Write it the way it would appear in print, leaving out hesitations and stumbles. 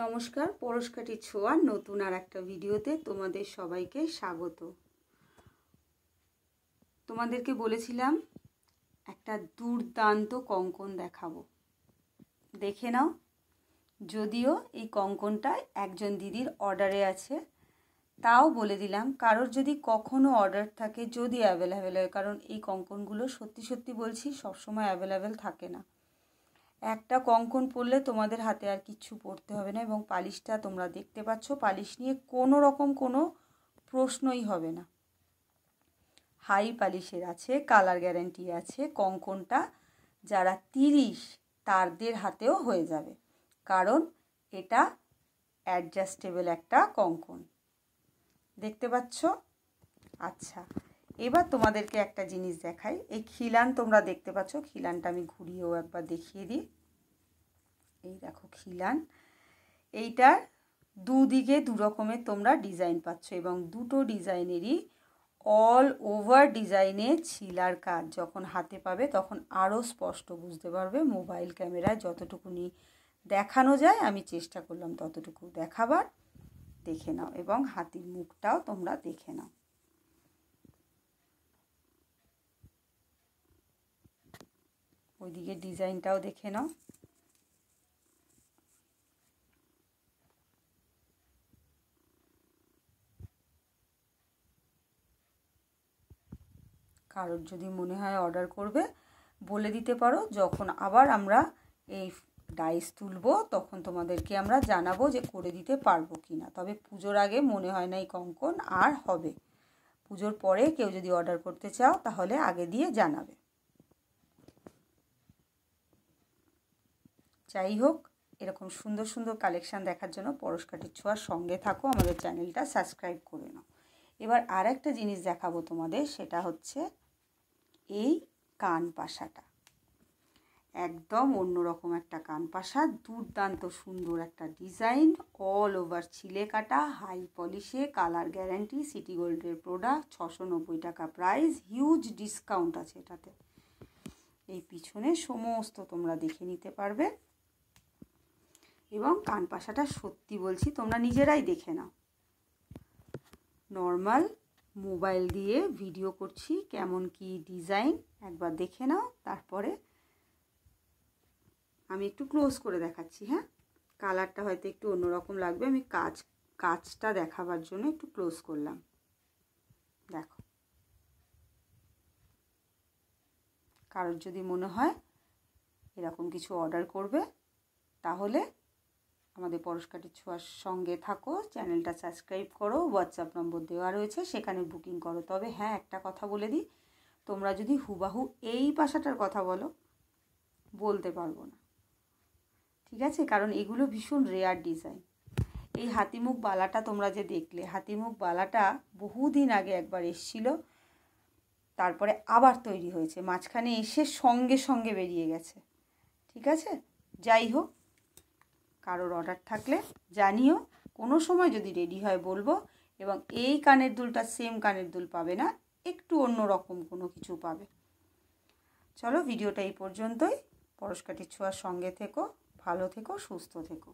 নমস্কার, পরশকাঠি ছোঁয়ার নতুন আর একটা ভিডিওতে তোমাদের সবাইকে স্বাগত। তোমাদেরকে বলেছিলাম একটা দুর্দান্ত কঙ্কন দেখাবো, দেখে নাও। যদিও এই কঙ্কনটা একজন দিদির অর্ডারে আছে, তাও বলে দিলাম কারোর যদি কখনো অর্ডার থাকে, যদি অ্যাভেলেবেল হয়, কারণ এই কঙ্কনগুলো সত্যি সত্যি বলছি সবসময় অ্যাভেলেবেল থাকে না। একটা কঙ্কন পরলে তোমাদের হাতে আর কিচ্ছু পরতে হবে না, এবং পালিশটা তোমরা দেখতে পাচ্ছ, পালিশ নিয়ে কোনো রকম কোনো প্রশ্নই হবে না। হাই পালিশের আছে, কালার গ্যারান্টি আছে। কঙ্কনটা যারা 30 তাদের হাতেও হয়ে যাবে, কারণ এটা অ্যাডজাস্টেবল একটা কঙ্কন, দেখতে পাচ্ছ। আচ্ছা, এবার তোমাদেরকে একটা জিনিস দেখাই। এই খিলান তোমরা দেখতে পাচ্ছ, খিলানটা আমি ঘুরিয়েও একবার দেখিয়ে দিই। এই দেখো খিলান, এইটার দুদিকে দু রকমের তোমরা ডিজাইন পাচ্ছ, এবং দুটো ডিজাইনেরই অল ওভার ডিজাইনে ছিলার কাজ। যখন হাতে পাবে তখন আরও স্পষ্ট বুঝতে পারবে। মোবাইল ক্যামেরায় যতটুকুনি দেখানো যায় আমি চেষ্টা করলাম ততটুকু দেখাবার, দেখে নাও। এবং হাতির মুখটাও তোমরা দেখে নাও। ওইদিকে ডিজাইনটাও দেখে নাও। কারোর যদি মনে হয় অর্ডার করবে, বলে দিতে পারো। যখন আবার আমরা এই ডাইস তুলবো তখন তোমাদেরকে আমরা জানাবো যে করে দিতে পারবো কি না। তবে পুজোর আগে মনে হয় না এই কঙ্কন আর হবে। পুজোর পরে কেউ যদি অর্ডার করতে চাও তাহলে আগে দিয়ে জানাবে। যাই হোক, এরকম সুন্দর সুন্দর কালেকশান দেখার জন্য পরশকাঠি ছোঁয়ার সঙ্গে থাকো, আমাদের চ্যানেলটা সাবস্ক্রাইব করে নাও। এবার আর একটা জিনিস দেখাবো তোমাদের, সেটা হচ্ছে এই কান পাশাটা। একদম অন্যরকম একটা কান পাশা, দুর্দান্ত সুন্দর একটা ডিজাইন, অল ওভার ছিলে কাটা, হাই পলিশে, কালার গ্যারান্টি, সিটি গোল্ডের প্রোডাক্ট, 690 টাকা প্রাইস, হিউজ ডিসকাউন্ট আছে এটাতে। এই পিছনে সমস্ত তোমরা দেখে নিতে পারবে, এবং কান পাশাটা সত্যি বলছি তোমরা নিজেরাই দেখে নাও। নর্মাল মোবাইল দিয়ে ভিডিও করছি, কেমন কি ডিজাইন একবার দেখে নাও। তারপরে আমি একটু ক্লোজ করে দেখাচ্ছি। হ্যাঁ, কালারটা হয়তো একটু অন্যরকম লাগবে, আমি কাজটা দেখাবার জন্য একটু ক্লোজ করলাম। দেখো, কারোর যদি মনে হয় এরকম কিছু অর্ডার করবে তাহলে আমাদের পরশকাঠি ছোঁয়ার সঙ্গে থাকো, চ্যানেলটা সাবস্ক্রাইব করো, হোয়াটসঅ্যাপ নম্বর দেওয়া রয়েছে, সেখানে বুকিং করো। তবে হ্যাঁ, একটা কথা বলে দিই, তোমরা যদি হুবাহু এই পাশাটার কথা বলতে পারবো না, ঠিক আছে? কারণ এগুলো ভীষণ রেয়ার ডিজাইন। এই হাতিমুখ বালাটা তোমরা যে দেখলে, হাতিমুখ বালাটা বহুদিন আগে একবার এসছিল, তারপরে আবার তৈরি হয়েছে, মাঝখানে এসে সঙ্গে সঙ্গে বেরিয়ে গেছে, ঠিক আছে? যাই হোক, কারোর অর্ডার থাকলে জানিও, কোনো সময় যদি রেডি হয় বলবো। এবং এই কানের দুলটা সেম কানের দুল পাবে না, একটু অন্য রকম কোনো কিছু পাবে। চলো, ভিডিওটা এই পর্যন্তই। পরশকাঠি ছোঁয়ার সঙ্গে থেকো, ভালো থেকো, সুস্থ থেকো।